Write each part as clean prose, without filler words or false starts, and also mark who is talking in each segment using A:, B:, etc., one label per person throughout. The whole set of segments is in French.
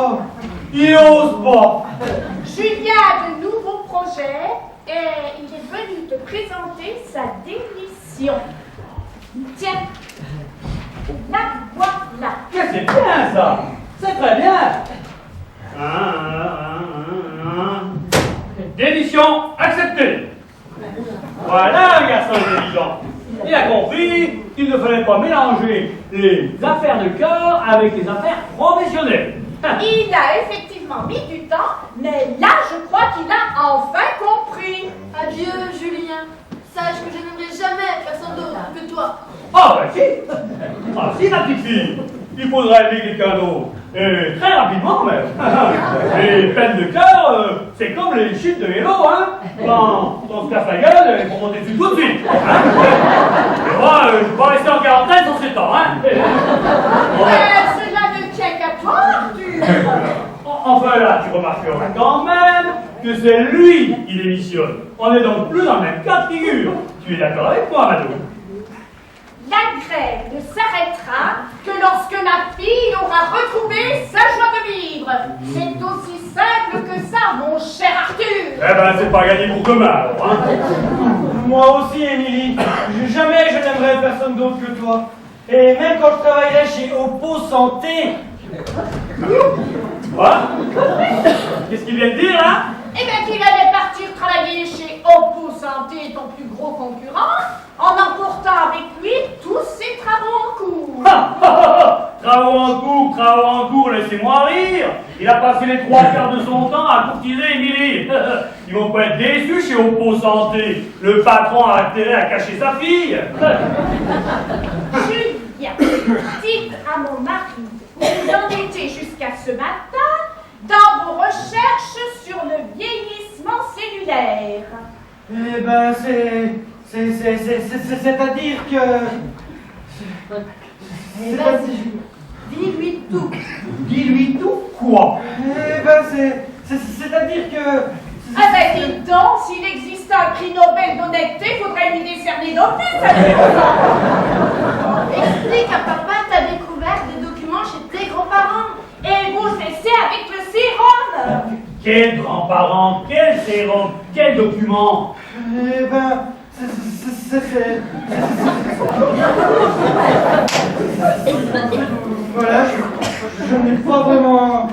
A: pas. Il ose pas.
B: Julien a de nouveaux projets et il est venu te présenter sa démission. Tiens, la voilà.
A: Mais c'est bien ça. C'est très bien. Démission acceptée. Voilà un garçon intelligent. Il a compris qu'il ne fallait pas mélanger les affaires de cœur avec les affaires professionnelles.
B: Il a effectivement mis du temps, mais là, je crois qu'il a enfin compris.
C: Adieu, Julien. Sache que je n'aimerai jamais personne d'autre que toi.
A: Ah ben si. Ah si, ma petite fille. Il faudra aimer quelqu'un d'autre. Et très rapidement même. Les peines de cœur, c'est comme les chutes de vélo, hein. Quand on se casse la gueule, il faut monter dessus tout de suite. Hein. Et moi, je ne vais pas rester en quarantaine sur 7 ans, hein.
B: Cela ne tient qu'à toi, Arthur.
A: Enfin là, tu remarqueras quand même que c'est lui qui démissionne. On n'est donc plus dans le même cas de figure. Tu es d'accord avec moi, Mado?
B: La grève ne s'arrêtera que lorsque ma fille aura retrouvé sa joie de vivre. C'est aussi simple que ça, mon cher Arthur.
A: Eh ben, c'est pas gagné pour demain, alors, hein.
D: Moi aussi, Émilie. Jamais je n'aimerais personne d'autre que toi. Et même quand je travaillerai chez Oppo Santé.
A: Quoi? Qu'est-ce qu'il vient de dire, là?
B: Eh bien, qu'il allait partir travailler chez Oppo Santé, ton plus gros concurrent, en emportant avec lui tous ses travaux en cours.
A: Travaux en cours, laissez-moi rire. Il a passé les 3/4 de son temps à courtiser Émilie. Ils vont pas être déçus chez Oppo Santé. Le patron a intérêt à cacher sa fille.
B: Julien, dites à mon mari où vous en étiez jusqu'à ce matin dans vos recherches sur le vieillissement cellulaire.
D: Eh ben, c'est-à-dire que...
C: Mais vas-y, dis-lui tout.
D: Dis-lui tout? Quoi? Eh ben, c'est-à-dire que...
B: Ah ben dites donc, s'il existait un prix Nobel d'honnêteté, faudrait lui décerner d'office.
C: Explique à papa que t'as découvert des documents chez tes grands-parents.
B: Et vos essais avec le sérum.
A: Quel grand-parent, quel sérum, quel document?
D: Eh ben, voilà, je n'ai pas vraiment...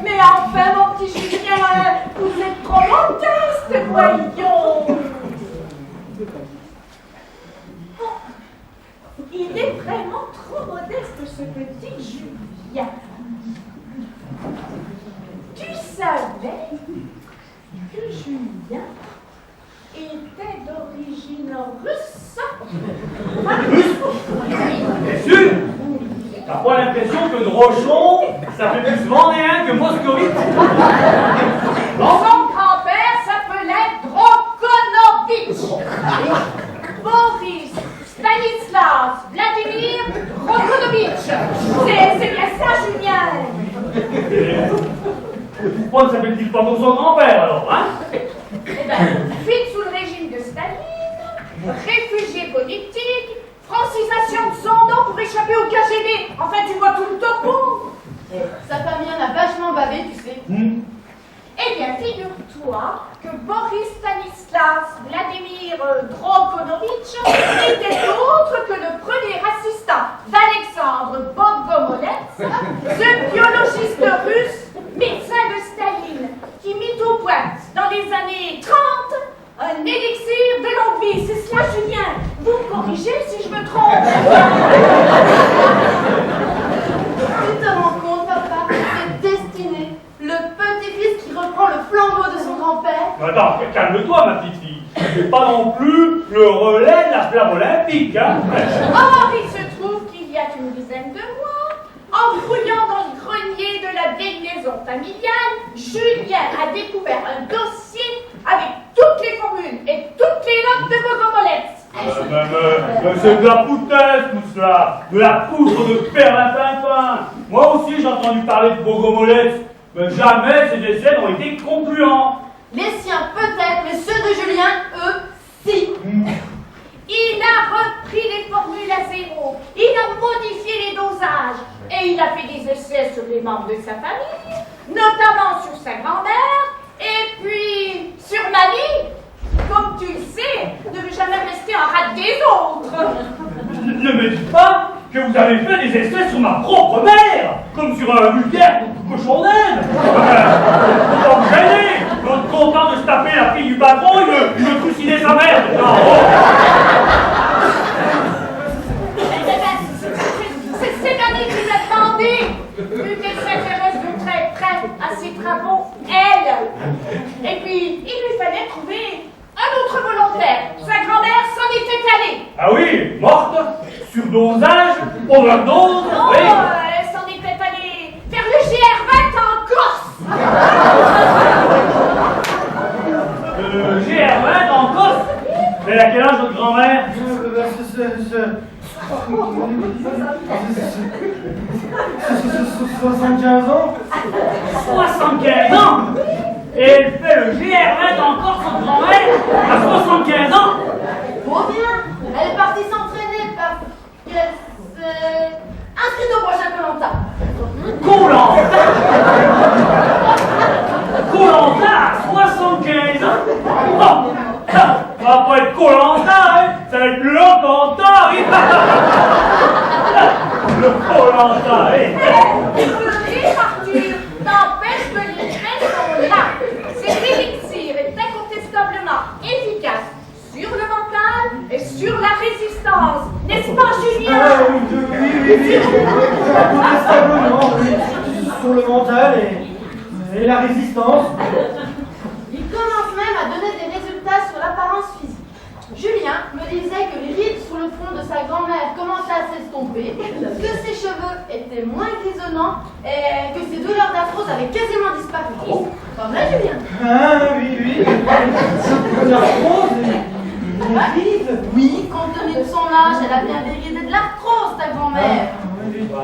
B: Mais enfin, mon petit Julien, vous êtes trop modeste, voyons. Il est vraiment trop modeste, ce petit Julien. Tu savais que Julien était d'origine russe?
A: Russe? T'es sûr? T'as pas l'impression que Drochon, ça fait plus vendéen que moscovite?
B: Son grand-père s'appelait Drokonovitch. Boris Stanislas Vladimir Drokonovitch. C'est bien ça, Julien.
A: Pourquoi ne s'appelle-t-il pas pour son grand-père alors, hein?
B: Eh bien, vite sous le régime de Staline, réfugié politique, francisation de son nom pour échapper au KGB. Enfin, tu vois tout le topo.
C: Sa famille en a vachement bavé, tu sais.
B: Eh bien, figure-toi que Boris Stanislas Vladimir Drokonovitch n'était autre que le premier assistant d'Alexandre Bogomolets, ce biologiste russe, médecin de Staline, qui mit au point, dans les années 30, un élixir de longue vie. C'est cela, Julien. Vous me corrigez si je me trompe.
C: Tu te rends compte, papa, que c'est destiné. Le petit-fils qui reprend le flambeau de son grand-père.
A: Attends, calme-toi, ma petite fille. C'est pas non plus le relais de la flamme olympique, hein?
B: Or, il se trouve qu'il y a une dizaine de mois, en fouillant dans le grenier de la vieille maison familiale, Julien a découvert un dossier avec toutes les formules et toutes les notes de Bogomolets.
A: C'est de la foutaise tout cela, de la poudre de perlimpinpin. Moi aussi j'ai entendu parler de Bogomolets, mais jamais ces essais n'ont été concluants.
C: Les siens peut-être, mais ceux de Julien, eux, si.
B: Il a repris les formules à zéro, il a modifié les dosages et il a fait des essais sur les membres de sa famille, notamment sur sa grand-mère et puis sur mamie. Comme tu le sais, ne veut jamais rester en rate des autres.
A: Ne me dites pas que vous avez fait des essais sur ma propre mère, comme sur un vulgaire cochon d'Inde. Vous en gênez, l'autre content de se taper la fille du patron, il me trucidait sa mère. Non,
B: C'est mamie qui l'a demandé, vu qu'elle s'intéresse de très près à ses travaux, elle. Et puis, il lui fallait trouver un autre volontaire. Sa grand-mère s'en était allée.
A: Ah oui, morte, surdosage, overdose,
B: Non,
A: oui.
B: elle s'en était allée faire le GR20 en Corse.
A: GR20 en Corse. Mais à quel âge votre grand-mère?
D: 75 ans.
A: 75 ans. Et elle fait le GR20 en Corse, votre grand-mère, à 75 ans.
C: Trop bien. Elle est partie s'entraîner parce qu'elle s'est inscrite au prochain Koh-Lanta.
A: Koh-Lanta à 75 ans. Oh, ça va pas être Koh-Lanta, hein. Ça va être Locanta, oui. Le Koh-Lanta, oui.
B: Tu peux rire, Arthur. N'empêche que les traits sont là. Cet élixir est incontestablement efficace sur le mental et sur la résistance. N'est-ce pas, Julien?
D: Oui, incontestablement, oui. Sur le mental et la résistance.
C: Il commence même à donner des résultats sur l'apparence physique. Julien me disait que les rides sur le front de sa grand-mère commençaient à s'estomper, que ses cheveux étaient moins grisonnants et que ses douleurs d'arthrose avaient quasiment disparu. Pas vrai, Julien?
D: Ah oui. L'arthrose et les rides.
C: Oui, compte tenu de son âge, elle a bien des rides et de l'arthrose, ta grand-mère.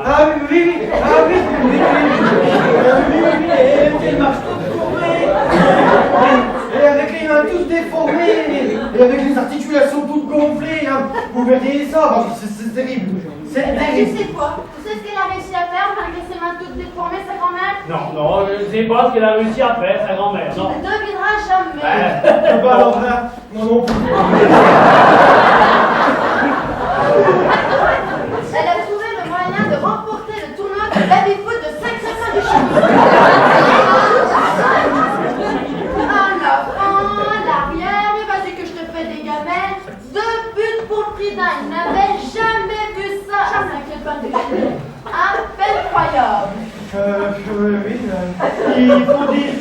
D: Ah oui. Et elle marche toute courbée. Et avec les mains toutes déformées. Et avec les articulations toutes gonflées. Hein. Vous verriez ça, c'est terrible. C'est
C: Tu
D: terrible.
C: sais quoi? Tu sais ce qu'elle a réussi à faire malgré ses mains toutes déformées, sa grand-mère?
A: Non, je ne sais pas ce qu'elle a réussi à faire, sa grand-mère,
C: Tu
A: non.
C: ne devineras jamais.
D: Bah alors là, non plus.
C: Elle a trouvé le moyen de remporter le tournoi de baby-foot de 5 secondes du champ. À l'avant, à l'arrière, et vas-y que je te fais des gamelles. 2 buts pour le prix d'un. Il n'avait jamais vu ça. Ah, t'inquiète pas, incroyable.
D: Oui, il faut dire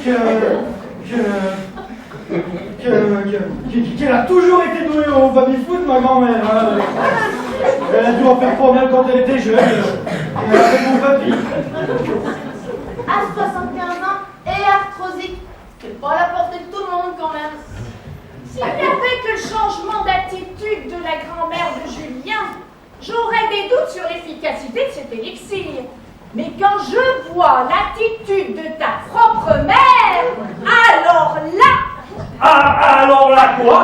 D: qu'elle a toujours été douée au baby-foot, ma grand-mère. Hein. Elle a dû en faire pas mal quand elle était jeune. Et avec mon papy.
C: À 75 ans et arthrosique. C'est pas la portée de tout le monde quand même.
B: S'il n'y avait que le changement d'attitude de la grand-mère de Julien, j'aurais des doutes sur l'efficacité de cet élixir. Mais quand je vois l'attitude de ta propre mère, alors là,
A: Ah, alors là, quoi?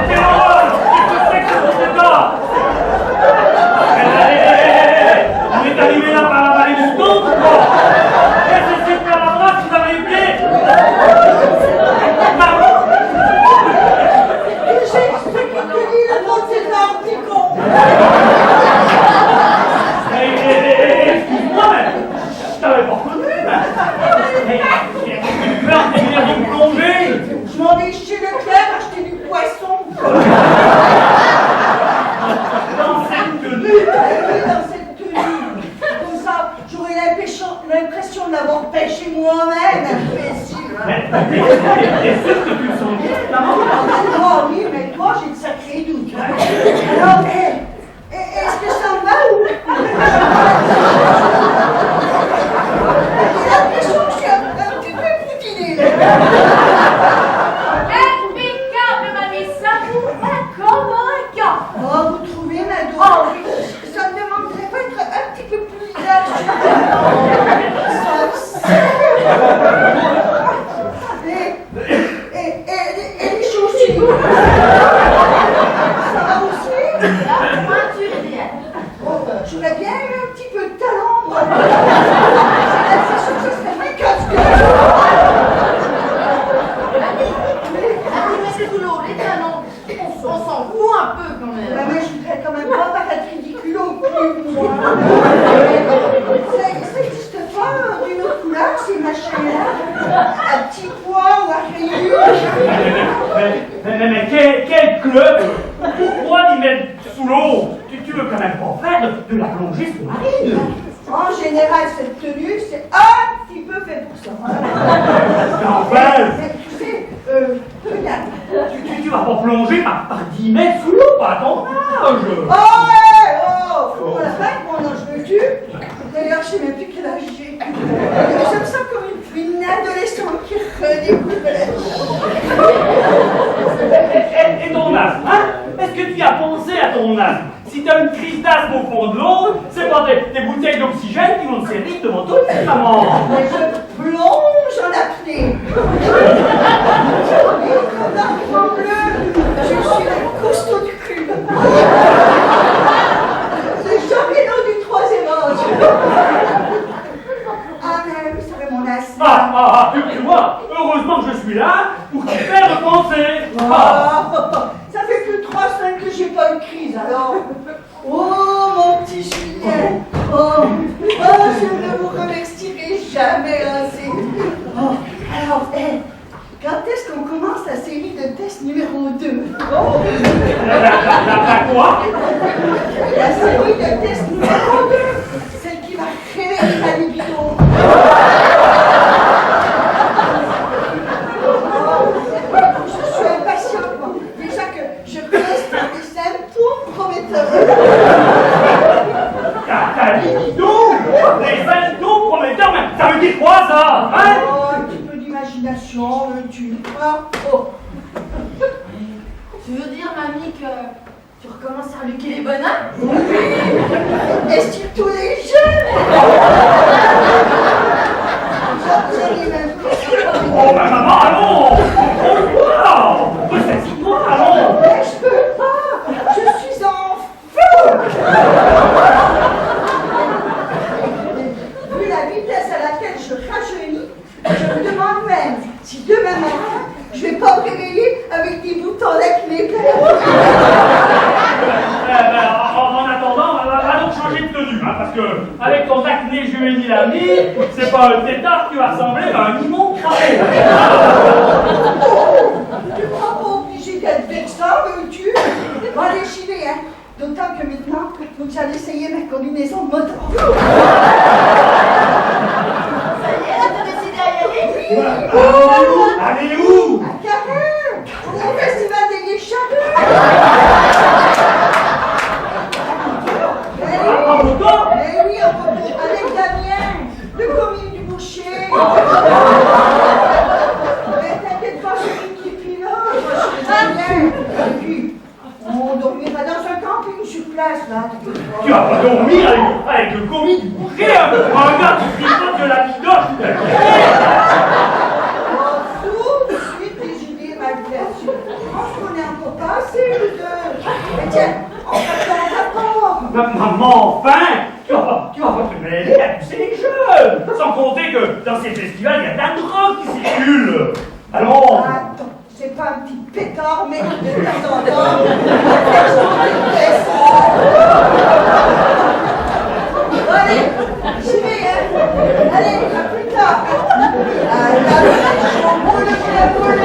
A: Quelle horreur! Qu'est-ce que c'est que ce débat? On est arrivé là par la vallée du Don, ou quoi? Qu'est-ce que c'est que la braque qui va les pieds? Excuse-moi, mais je t'avais pas reconnu.
C: On s'en fout un peu quand même.
E: Ouais, mais je voudrais quand même pas paraître ridicule au plus, moi. Ça n'existe pas d'une autre couleur, ces machins-là. À petit pois ou à rayures.
A: Mais quel club? Pourquoi l'y mettre sous l'eau? Tu veux quand même pas faire de la plongée sous-marine?
E: En général, cette tenue, c'est un petit peu fait pour ça.
A: Enfin,
E: Mais tu sais, regarde.
A: tu vas pas plonger par 10 mètres sous l'eau, pas à ton âge.
E: Oh, ouais, oh, faut pas la faire, mon ange me tue. D'ailleurs, je sais même plus quel âge j'ai. Je me sens comme une adolescente qui redécouvre la vie.
A: Et ton âge, hein? Est-ce que tu as pensé à ton âge? Si tu as une crise d'asthme au fond de l'eau, c'est pas des bouteilles d'oxygène qui vont te servir devant tout le maman.
E: Mais je plonge en apnée. Et comme un grand bleu, je suis le costaud du cul. Le champion du 3e âge. Ah, mais vous savez mon asthme.
A: Tu vois, heureusement que je suis là pour te faire penser.
E: Ça fait plus de 3 semaines que j'ai pas eu de crise, alors. Oh, mon petit Julien. Oh, je ne vous remercierai jamais assez. Oh, alors, quand est-ce qu'on commence la série de tests numéro 2? Oh.
A: La quoi?
E: La série de tests numéro 2, celle qui va réveiller ta libido. Je suis impatiente, moi. Déjà que je reste dans des symptômes prometteurs.
A: Ta libido? Les symptômes prometteurs, mais ça veut dire quoi ça? Hein?
E: Oh, un petit peu d'imagination, tu vois. Oh.
C: Tu veux dire, mamie, que tu recommences à reluquer les bonhommes?
E: Oui. Est-ce tous les jeunes? J'en ai même plus.
A: Oh, bah maman, allons! Pourquoi? Ressaisis-toi, allons!
E: Mais je peux pas. Je suis en feu. Vu la vitesse à laquelle je rajeunis, je me demande même si demain matin, je vais pas me réveiller avec des boutons d'acné.
A: En attendant, va donc changer de tenue, hein, parce que avec ton acné juvénile à mi, c'est pas un tétard qui va ressembler à un limon cramé.
E: Tu ne crois pas obligé d'être vexant, veux-tu? Va aller chiner, hein. D'autant que maintenant, vous allez essayer ma combinaison de moto.
C: Ça y est, t'as décidé à y aller?
A: Allez où?
E: À Carré, au festival des Guéchards.
A: En moto?
E: Mais oui, en moto, avec Damien, le commis du boucher. Mais t'inquiète pas, chérie, qui pilote, moi je suis Damien. Et puis, on dormira dans un camping sur place, là.
A: Tu vas pas dormir avec le commis du boucher, hein, un gars qui pilote de la bidoche.
E: Tout de suite déjeuner ma version. Je pense qu'on est encore pas assez, les deux. Mais tiens, on va faire un rapport.
A: Maman, enfin, tu vas pas te mêler à tous ces jeunes. Sans compter que dans ces festivals, il y a de la drogue qui circule. Allons.
E: Attends, c'est pas un petit pétard, mais de temps en temps, réflexion de vitesse. Allez, j'y vais, hein. Allez, à plus tard. À la pêche, on roule le boule,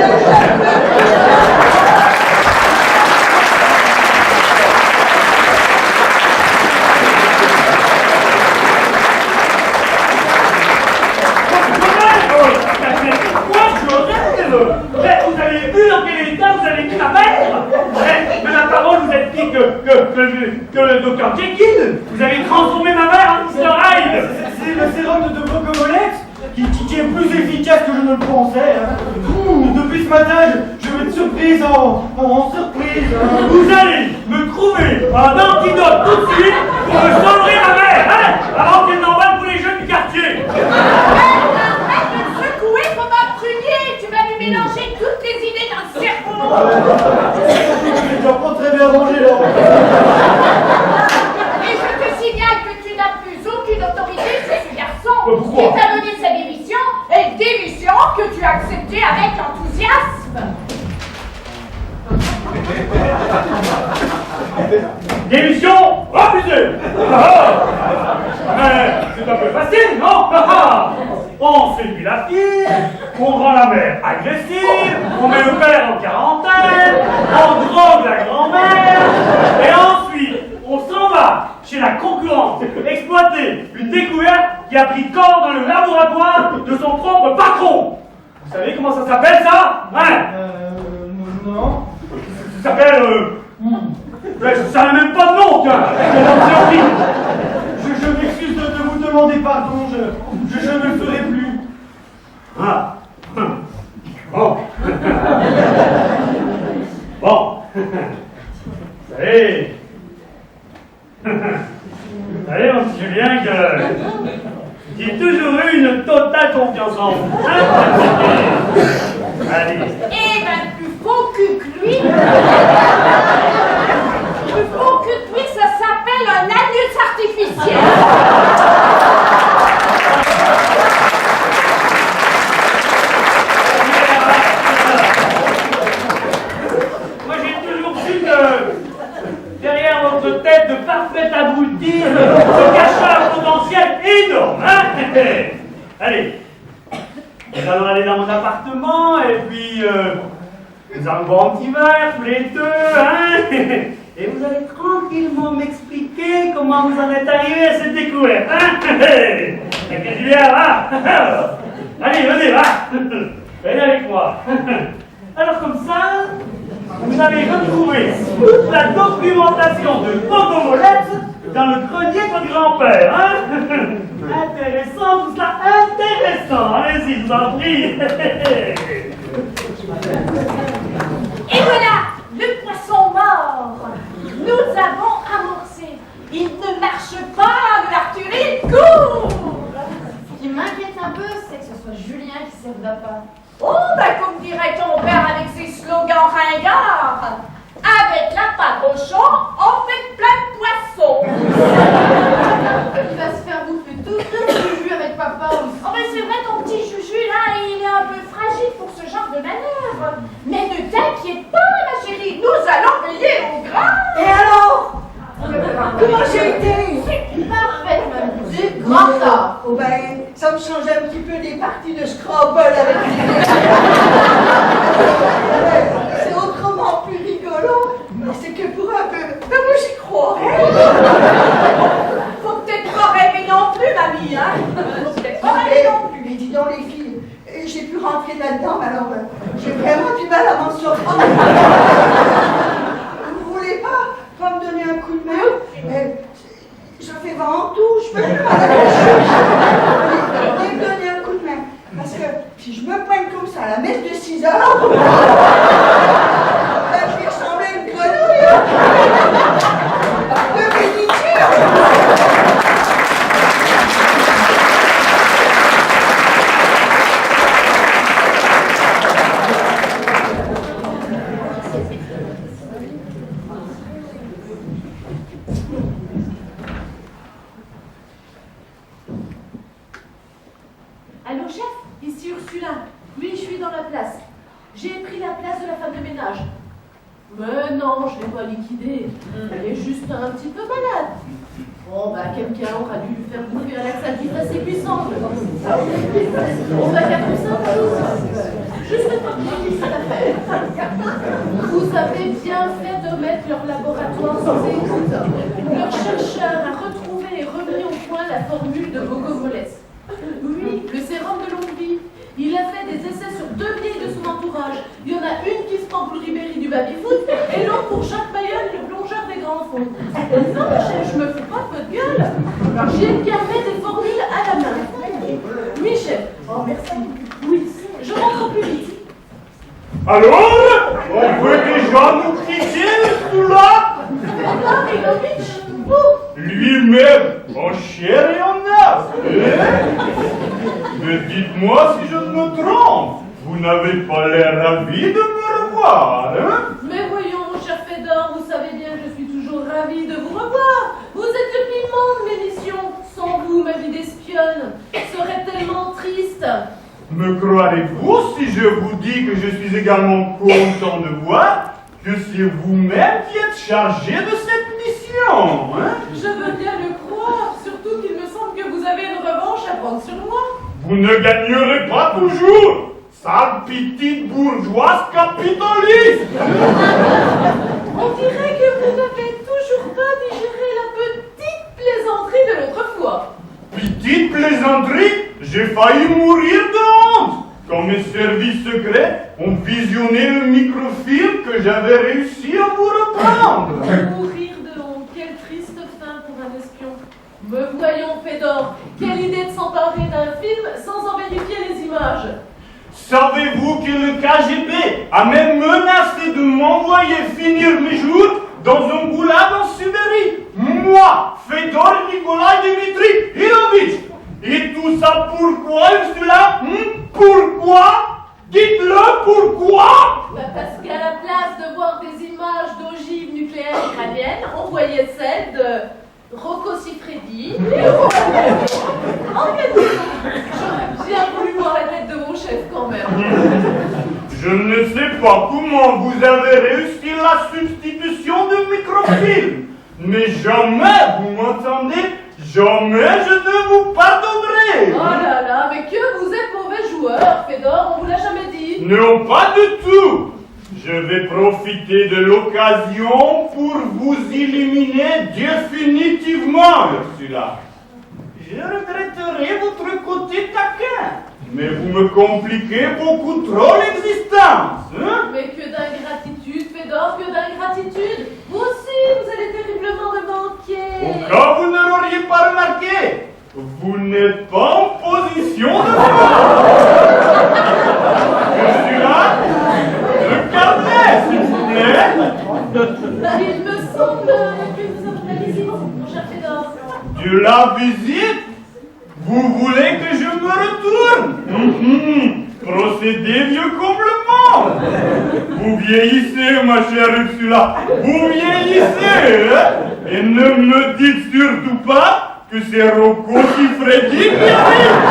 A: Vous avez vu dans quel état vous avez mis ma mère? Mais la parole, vous êtes pire que le docteur Jekyll. Vous avez transformé ma mère en Mr. Hyde.
D: C'est le sérum de Bocomolex qui est plus efficace que je ne le pensais. Hein. Depuis ce matin, je vais de surprise en surprise. Hein.
A: Vous allez me trouver un antidote tout de suite pour me sauver ma mère, hein, avant qu'elle n'emballe tous les jeunes du quartier.
B: Arrête de me secouer comme un prunier. Tu vas lui mélanger toutes les idées dans le cerveau.
D: Je dois pas très bien manger là.
B: Et je te signale que tu n'as plus aucune autorité sur ce garçon
A: Pourquoi?
B: qui t'a donné sa démission, et démission que tu as acceptée avec enthousiasme.
A: Démission refusée. C'est un peu facile, non? On séduit la fille, on rend la mère agressive, on met le père en quarantaine, on drogue la grand-mère, et ensuite, on s'en va chez la concurrence exploiter une découverte qui a pris corps dans le laboratoire de son propre patron. Vous savez comment ça s'appelle, ça? Hein?
D: Non.
A: Ça s'appelle... ça n'a même pas de nom, tiens.
D: Je m'excuse de vous demander pardon, je ne le ferai plus.
A: Ah. Bon. Bon. Vous savez... Vous savez, mon petit Julien, que j'ai toujours eu une totale confiance en vous. Allez.
B: Eh ben, plus faux que lui. Plus faux que lui, ça s'appelle un anus artificiel.
A: Moi, j'ai toujours su que derrière votre tête de parfait abruti se cachait un potentiel énorme, hein? Allez, nous allons aller dans mon appartement et puis nous allons boire un petit verre tous les deux, hein? Et vous allez tranquillement m'expliquer comment vous en êtes arrivé à cette découverte, hein? Qu'est-ce que bien, hein? Allez, venez, va! Venez avec moi. Alors comme ça, vous allez retrouver toute la documentation de Bogomolette dans le grenier de votre grand-père, hein? Intéressant, tout cela intéressant. Allez-y, je vous en prie.
B: Et voilà, le poisson mort. Nous avons amorcé. Il ne marche pas, le Arthurine court.
C: Ce qui m'inquiète un peu, c'est que ce soit Julien qui serve d'appât.
B: Oh, ben comme dirait ton père avec ses slogans ringards. Avec la pâte au champ, on fait plein de poissons.
C: Il va se faire bouffer tout le Juju avec papa aussi.
B: Oh, mais c'est vrai, ton petit Juju, là, il est un peu fragile pour ce genre de manœuvre. Mais ne t'inquiète pas, ma chérie, nous allons payer au gras.
E: Et alors? Comment j'ai été?
C: Parfait, mamie. C'est grand ça.
E: Oh ben, ça me change un petit peu des parties de Scrabble avec lui. C'est autrement plus rigolo. C'est que pour un peu... Ben moi j'y crois.
B: Faut peut-être pas rêver non plus, mamie, hein. Faut peut-être pas rêver non plus.
E: Mais dis donc les filles, j'ai pu rentrer là-dedans, mais alors j'ai vraiment du mal à m'en sortir. Vous voulez pas me donner un coup de main? Je fais vent en touche, je peux plus me donner un coup de main. Parce que si je me pointe comme ça à la messe de 6 heures, ben, je vais ressembler à une grenouille. De béniture.
C: Allô, chef? Ici Ursula. Oui, je suis dans la place. J'ai pris la place de la femme de ménage. Mais non, je ne l'ai pas liquidée. Elle est juste un petit peu malade. Bon, bah, quelqu'un aura dû lui faire bouffer un laxatif assez puissant. On va faire tout ça, juste pour que ça l'affaire. Vous avez bien fait de mettre leur laboratoire sous écoute. Leur chercheur a retrouvé et remis au point la formule de Bogomolette. Oui, le sérum de longue vie. Il a fait des essais sur 2 vieilles de son entourage. Il y en a une qui se prend pour Ribéry du baby-foot et l'autre pour Jacques Mayol, le plongeur des grands fonds. Non, chef, je me fous pas de votre gueule. J'ai bien fait des formules à la main. Oui, chef. Oh, merci. Oui, je rentre plus vite.
A: Alors, on veut déjà nous quitter, celui-là? Lui-même, en chair et en os. Mais dites-moi si je me trompe. Vous n'avez pas l'air ravi de me revoir, hein?
C: Mais voyons, mon cher Fédor, vous savez bien que je suis toujours ravie de vous revoir. Vous êtes le piment de mes missions. Sans vous, ma vie d'espionne serait tellement triste.
A: Me croirez-vous si je vous dis que je suis également content de voir que c'est vous-même qui êtes chargé de cette Non, hein?
F: Je veux bien le croire, surtout qu'il me semble que vous avez une revanche à prendre sur moi.
A: Vous ne gagnerez pas toujours, sale petite bourgeoise capitaliste.
F: On dirait que vous n'avez toujours pas digéré la petite plaisanterie de l'autre fois.
A: Petite plaisanterie, j'ai failli mourir de honte quand mes services secrets ont visionné le microfilm que j'avais réussi à vous reprendre.
F: Mourir de honte, quelle triste fin pour un espion. Me voyons, Fédor, quelle idée de s'emparer d'un film sans en vérifier les images.
A: Savez-vous que le KGB a même menacé de m'envoyer finir mes jours dans un goulag en Sibérie? Moi, Fédor Nikolai Dimitri Ilovitch. Et tout ça pourquoi, Ursula? Pourquoi? Dites-le, pourquoi?
F: Parce qu'à la place de voir des images d'ogives nucléaires iraniennes, on voyait celles de Rocco Siffredi. En fait, j'aurais bien voulu voir la tête de mon chef quand même.
A: Je ne sais pas comment vous avez réussi la substitution de microfilm, mais jamais, vous m'entendez, jamais je ne vous pardonnerai.
F: Oh là là, mais que vous êtes mauvais joueur, Fédor, on vous l'a jamais dit.
A: Non, pas du tout. Je vais profiter de l'occasion pour vous éliminer définitivement, Ursula. Je regretterai votre côté taquin, mais vous me compliquez beaucoup trop l'existence. Hein?
F: Mais que d'ingratitude, Fédor, que d'ingratitude. Vous aussi, vous allez terriblement me manquer.
A: Au cas où vous ne l'auriez pas remarqué, vous n'êtes pas en position de voir. Ursula, regardez, s'il vous plaît.
F: Il me semble que nous avons de la visite, mon cher Fédor.
A: De la visite? Vous voulez que je me retourne? Procédé vieux comme le monde. Vous vieillissez, ma chère Ursula. Vous vieillissez, hein? Et ne me dites surtout pas que c'est Rocco Siffredi qui arrive.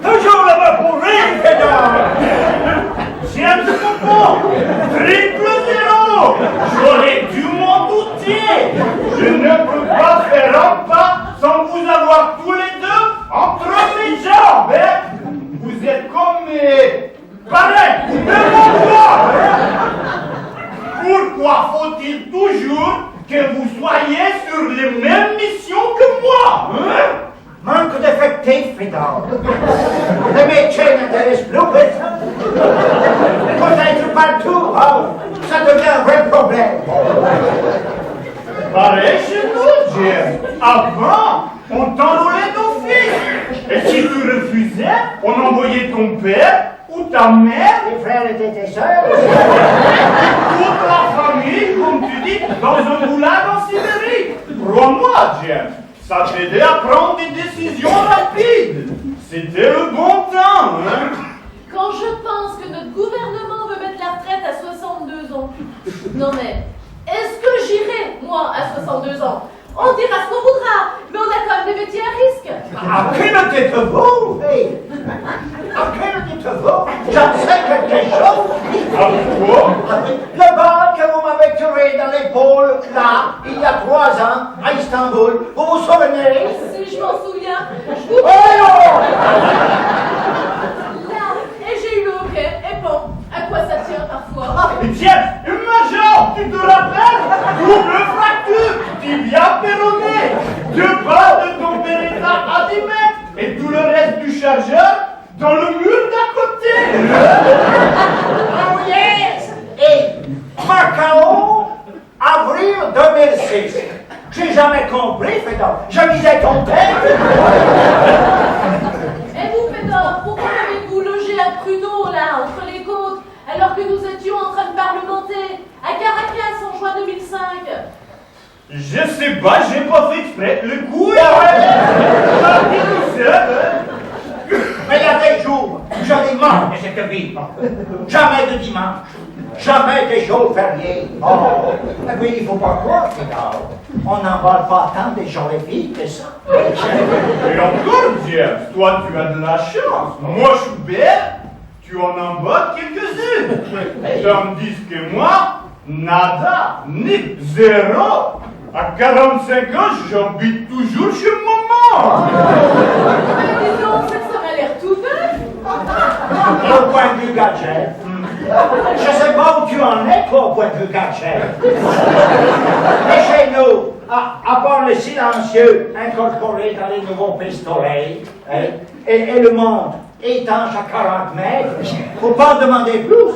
A: Toujours là-bas pour rire, Fédor. J'aime ce moment. Triple zéro. J'aurais dû m'en douter. Je ne peux pas faire un pas sans vous avoir tous les deux entre mes jambes. Hein? Vous êtes comme pareil, même endroit. Hein? Pourquoi faut-il toujours que vous soyez sur les mêmes missions que moi? Hein?
G: Manque d'effectifs, Fédor. Le métier n'intéresse plus personne. Vous êtes partout, oh, ça devient un vrai problème.
A: Pareil chez nous, James. Avant, on t'enrôlait d'office. Et si tu refusais, on envoyait ton père ou ta mère,
G: Les frères étaient seuls.
A: toute la famille, comme tu dis, dans un goulag en Sibérie. Crois-moi, James, ça t'aidait à prendre des décisions rapides. C'était le bon temps, hein?
F: Quand je pense que notre gouvernement veut mettre la retraite à 62 ans. Non mais, est-ce que j'irai, moi, à 62 ans? On dira ce qu'on voudra, mais on a quand même des métiers à risque.
G: À quel dites-vous, fille? À quel dites-vous? J'en sais quelque chose.
A: À quoi?
G: Le bal que vous m'avez tiré dans l'épaule, là, il y a 3 ans, à Istanbul, vous vous souvenez?
F: Si je m'en souviens, je vous...
G: Oh!
F: Là, et j'ai eu le hockey, et bon, à quoi ça tient parfois?
A: James, Major, tu te rappelles? Double fracture, tibia péroné, 2 balles de ton Beretta à 10 mètres et tout le reste du chargeur dans le mur d'à côté.
G: Oh yes! Et Macao, avril 2006. J'ai jamais compris, Fédor. Je misais ton tête.
F: Et vous, Fédor, pourquoi avez-vous logé à Pruneau, là, entre les côtes, alors que nous étions en train de parlementer à Caracas en juin 2005?
A: Je sais pas, j'ai pas fait exprès. Le coup est...
G: Mais il y a des jours, j'en ai marre de cette vie. Jamais de dimanche, jamais de jours fériés. Oh, et puis il faut pas croire, Fédor. On n'en parle pas tant des gens et filles que ça.
A: Et encore, James, toi tu as de la chance. Moi je suis belle, tu en embêtes quelques-unes. Tandis que moi, Nada, ni zéro. À 45 ans, j'habite toujours chez maman.
F: Mais dis donc, ça m'a l'air tout neuf.
G: Et au point de vue gadget, je sais pas où tu en es, toi, au point de vue gadget. Mais chez nous, à part le silencieux incorporé dans les nouveaux pistolets, hein, et le monde étanche à 40 mètres, faut pas demander plus.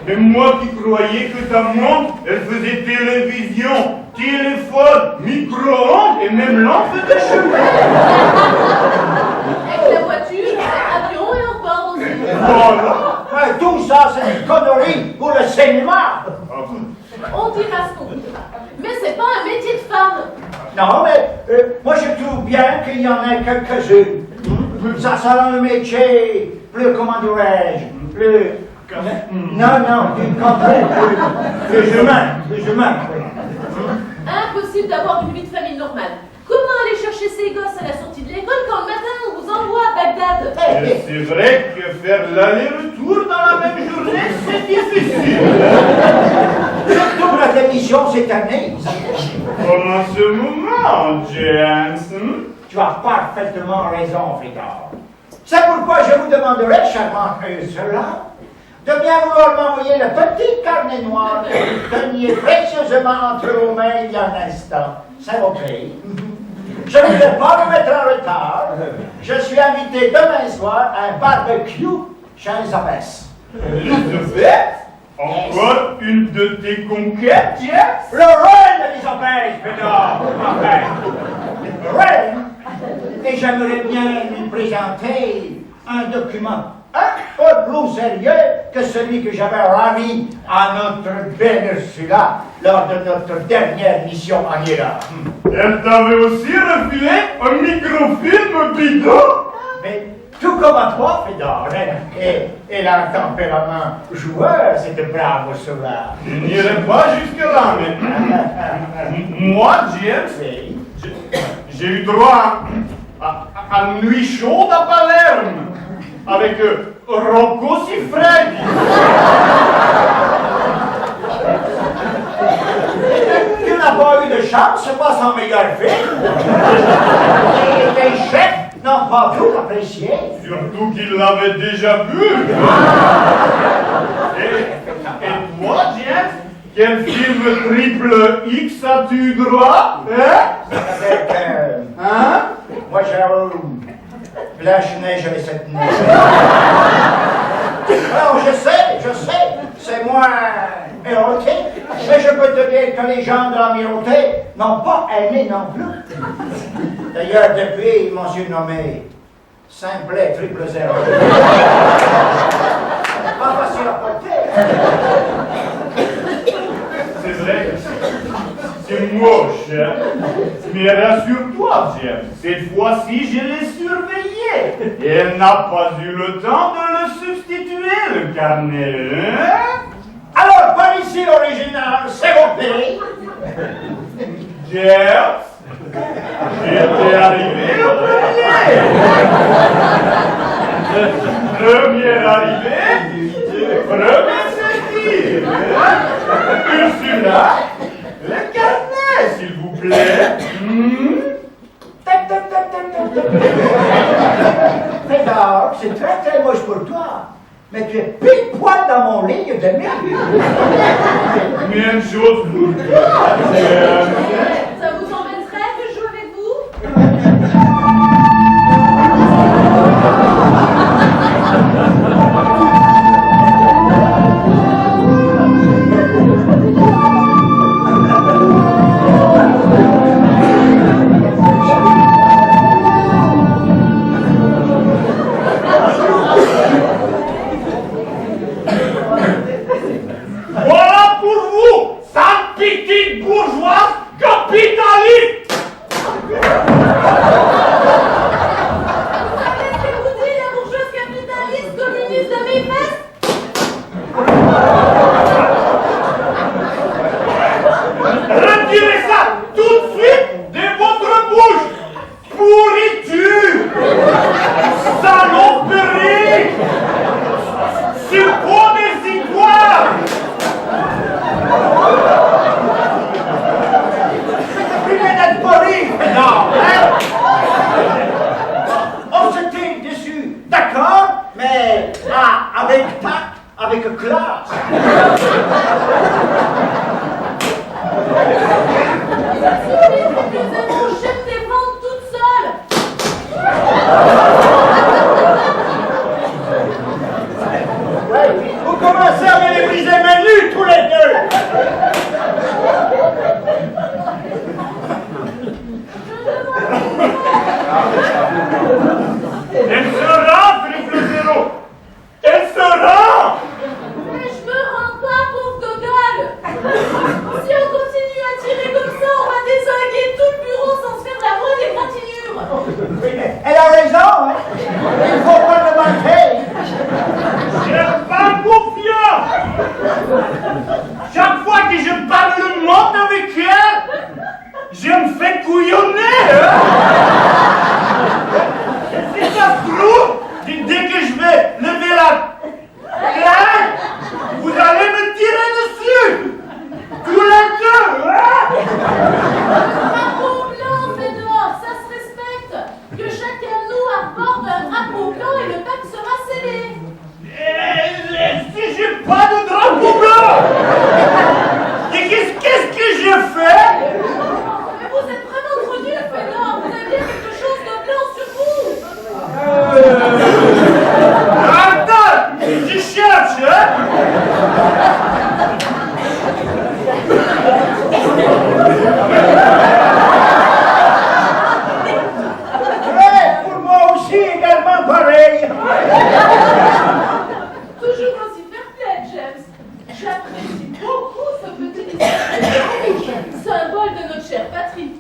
A: Mais moi qui croyais que ta montre, elle faisait télévision, téléphone, micro-ondes et même lampe de chevet.
F: Avec la voiture, avion et encore aussi.
A: Voilà.
G: Ouais, tout ça, c'est une connerie pour le cinéma.
F: On dira ce qu'on voudra. Mais c'est pas un métier de femme.
G: Non, mais moi je trouve bien qu'il y en ait quelques-unes. Ça rend le métier plus, comment dirais-je, plus... Non, du contraire, plus humain, oui.
F: Impossible d'avoir une vie de famille normale. Comment aller chercher ses gosses à la sortie de l'école quand le matin on vous envoie à Bagdad?
A: Et c'est vrai que faire l'aller-retour dans la même journée, c'est difficile.
G: Surtout la démission cette année.
A: Comment ce moment, James?
G: Tu as parfaitement raison, Frida. C'est pourquoi je vous demanderai, charmante Ursula, de bien vouloir m'envoyer le petit carnet noir que vous teniez précieusement entre vos mains il y a un instant. C'est OK. Je ne vais pas me mettre en retard. Je suis invité demain soir à un barbecue chez Elisabeth.
A: Elisabeth? Encore une de tes conquêtes, James?
G: Le reine Elisabeth, Frida. Enfin, le reine. Et j'aimerais bien lui présenter un document un peu plus sérieux que celui que j'avais remis à notre belle Ursula lors de notre dernière mission en Irak.
A: Elle t'avait aussi refilé un microfilm bidon?
G: Mais tout comme à toi, Fedor, et elle a un tempérament joueur, cette brave Ursula.
A: Je n'irai pas jusque-là, mais moi, James, j'ai eu droit à une nuit chaude à Palerme avec Rocco Siffredi.
G: Tu n'as pas eu de chance, c'est pas son meilleur film. Et les chefs n'ont pas tout apprécié.
A: Surtout qu'il l'avait déjà vu. Et toi, James, quel film triple X as-tu droit?
G: Avec,
A: Hein?
G: moi j'ai Blanche-Neige et cette neige. Alors je sais, c'est moins érotique, mais je peux te dire que les gens de l'amirauté n'ont pas aimé non plus. D'ailleurs, depuis, ils m'ont surnommé Simplet Triple Zéro. Pas facile à porter.
A: C'est vrai que c'est moche, hein? Mais rassure-toi, James, cette fois-ci, je l'ai surveillée. Et elle n'a pas eu le temps de le substituer, le carnet, hein?
G: Alors, par ici l'original, c'est mon pays.
A: James, j'étais arrivé au premier. Premier arrivé, premier sorti. Ursula, le carnet, s'il vous plaît.
G: Fedor, c'est très moche pour toi. Mais tu es pile poil dans mon ligne de mire.
A: Même chose pour toi, James.
F: Ça vous embêterait que je joue avec vous?
A: Voilà pour vous, sale petite bourgeoise copine!
F: J'apprécie beaucoup ce petit discours, symbole de notre chère patrie.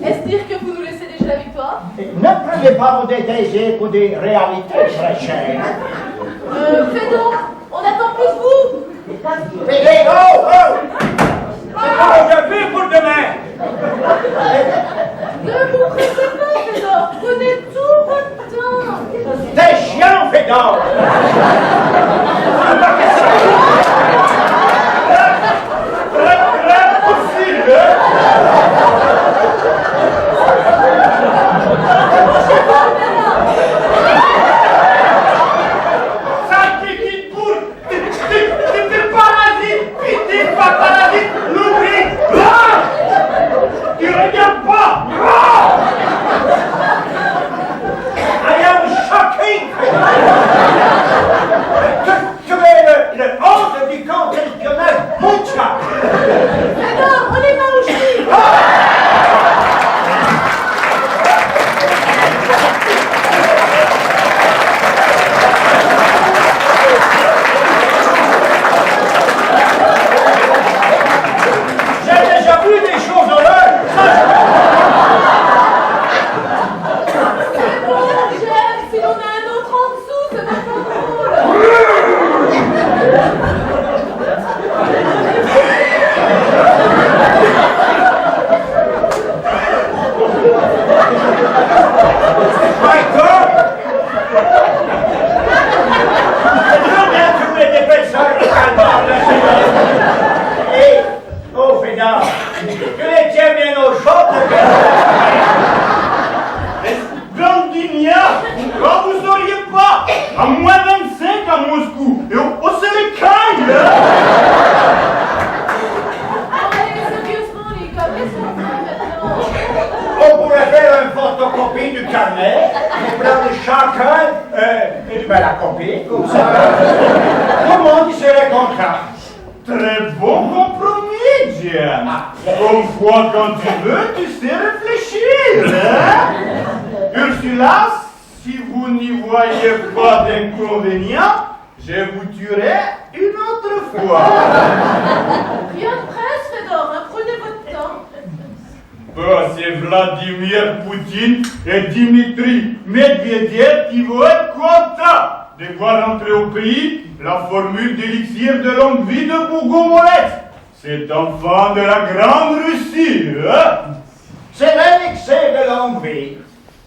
F: Est-ce dire que vous nous laissez déjà la victoire?
G: Ne prenez pas vos désirs pour des réalités très chères.
F: Fédor, on attend plus vous.
G: Mais oh! C'est pas aujourd'hui pour demain!
F: Ne vous pressez pas, Fédor. Prenez tout votre temps.
G: T'es chiant, Fédor!
A: Cet enfant de la Grande Russie,
G: C'est l'élixir de longue vie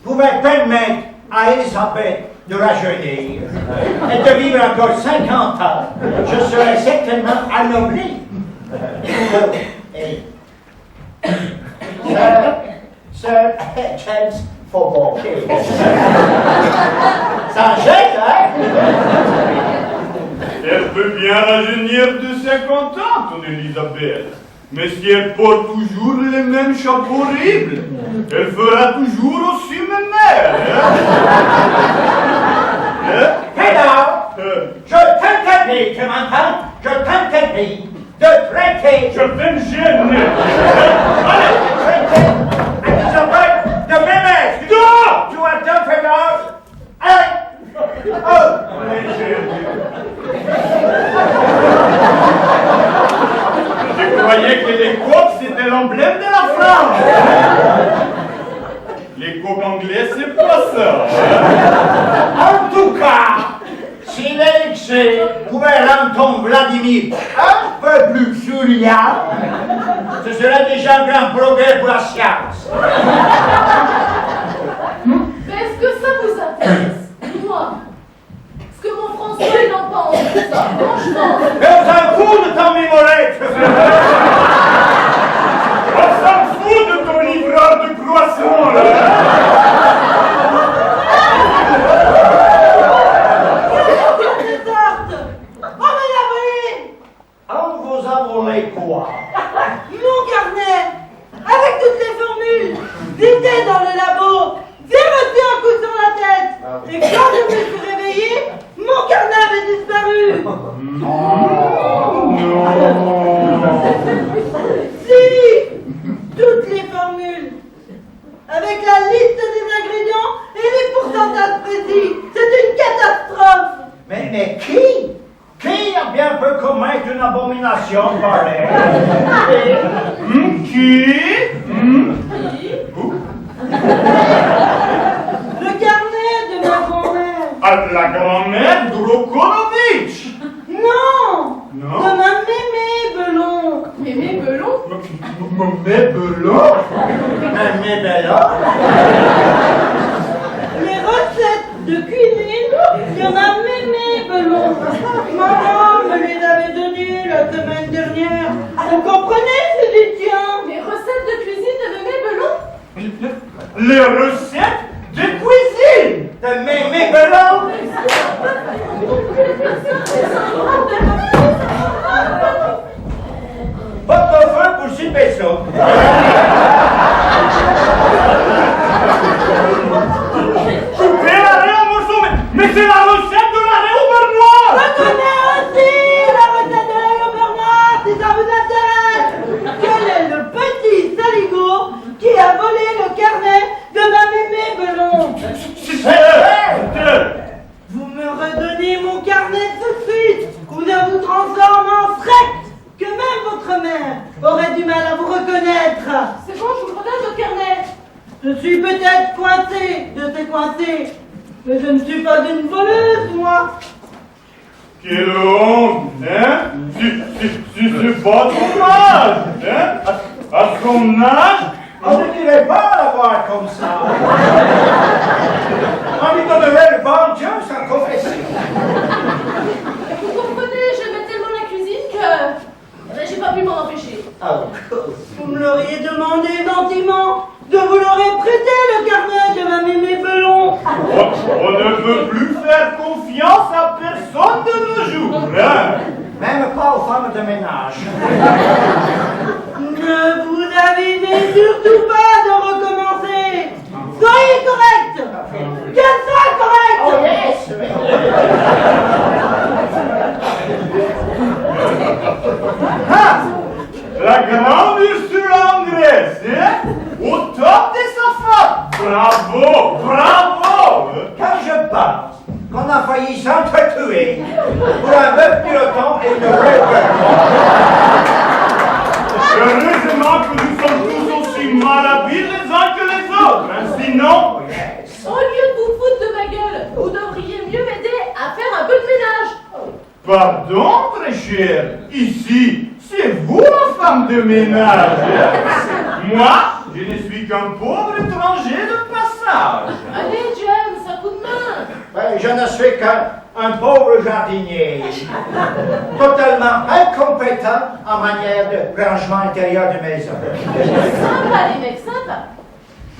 G: pouvait permettre à Elisabeth de rajeunir et de vivre encore 50 ans. Je serais certainement anobli. Sir James Faubourg. Ça jette, hein?
A: Elle peut bien rajeunir de 50 ans, ton Elisabeth. Mais si elle porte toujours les mêmes chapeaux horribles, elle fera toujours aussi mémère.
G: Alors, je t'interdis, tu m'entends? Je t'interdis de traiter.
A: Je vais me gêner.
G: Allez, traiter Elisabeth de mémère.
A: Non!
G: Tu entends, Fédor? Allez! Oh!
A: Je croyais que les coqs, c'était l'emblème de la France. Les coqs anglais, c'est pas ça.
G: En tout cas, si l'élixir pouvait rendre ton Vladimir un peu plus souriant, ce serait déjà un grand progrès pour la science.
F: Mais est-ce que ça vous intéresse? Moi, ce que mon François il en pense de ça, franchement.
G: Mais on s'en fout de ton mimolette.
A: On s'en fout de ton livreur de croissants, là.
G: On vous a volé quoi?
E: Mon carnet, avec toutes les formules, j'étais dans le labo, j'ai reçu un coup sur la tête, et quand je me suis réveillé, mon carnet avait disparu. Si, toutes les formules, avec la liste des ingrédients et les pourcentages précis, c'est une catastrophe.
G: Mais qui a bien pu commettre une abomination? abomination pareille.
A: Qui Vous
E: Le carnet de ma grand-mère.
A: Ah, la grand-mère Drokonovitch.
E: Non,
A: Non.
E: de ma mémé Belon.
F: Mémé Belon?
A: Mauvais belon.
G: Mais bella.
E: Les recettes de cuisine de ma mémé Belon. Maman me les avait données la semaine dernière. Vous comprenez, Célestien?
F: Les recettes de cuisine de Mémé Belon?
A: Les recettes de cuisine.
G: De mémé bella. Votre feu pour 6 pesos.
A: Coupez l'arrêt en morceaux, mais c'est la recette de l'arrêt au beurre noir.
E: Je connais aussi la recette de la Bernard, si ça vous intéresse. Quel est le petit saligo qui a volé le carnet de ma mémé Belon? Vous me redonnez mon carnet tout de suite, ou je vous transforme en Shrek, que même votre mère aurait du mal à vous reconnaître.
F: C'est bon, je vous redonne le carnet.
E: Je suis peut-être coincée de ces coincés, mais je ne suis pas une voleuse, moi.
A: Quelle honte, hein? C'est pas ton âge, hein? À son âge,
G: On ne dirait pas la voir comme ça. On lui donnerait le bon Dieu sans confession.
F: Vous comprenez, j'aimais tellement la cuisine que j'ai pas pu m'en empêcher.
E: Vous me l'auriez demandé gentiment, je vous l'aurais prêté le carnet de ma mémé Belon.
A: on ne peut plus faire confiance à personne de nos jours, hein?
G: Même pas aux femmes de ménage.
E: Ne vous avisez surtout pas de recommencer. Soyez correct. Qu'elle soit correcte.
G: Oh yes!
A: Ah, la grande Ursula en Grèce, hein? Au top des safats. Bravo, bravo!
G: Quand je pense qu'on a failli s'entretuer pour un bœuf pilotant et une vraie
A: Heureusement que nous sommes tous aussi malhabiles les uns que les autres, hein? Sinon...
F: Au lieu de vous foutre de ma gueule, vous devriez mieux m'aider à faire un peu de ménage.
A: Pardon, très cher, ici, c'est vous la femme de ménage. Hein? Moi, je ne suis qu'un pauvre étranger de passage.
F: Allez, James, un coup de main.
G: Je ne suis qu'un pauvre jardinier, totalement incompétent en matière de rangement intérieur de maison.
F: Sympa, les mecs, sympa.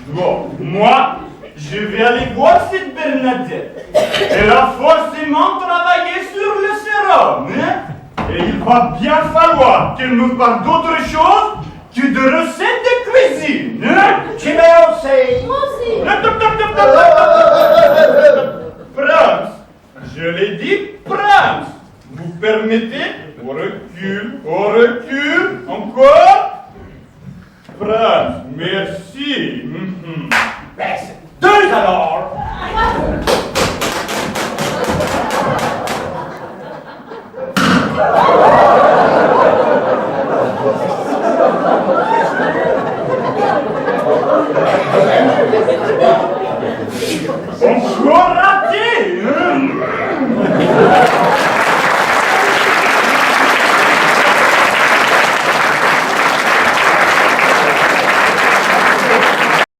A: Bon, moi, je vais aller voir cette Bernadette. Elle a forcément travaillé sur le sérum, hein? Et il va bien falloir qu'elle me parle d'autre chose que de recettes de cuisine, hein?
G: Tu mets aussi.
F: Moi aussi.
A: Brahms, je l'ai dit, Brahms. Vous permettez? Au recul, encore? Brahms, merci.
G: Deux alors.
A: Encore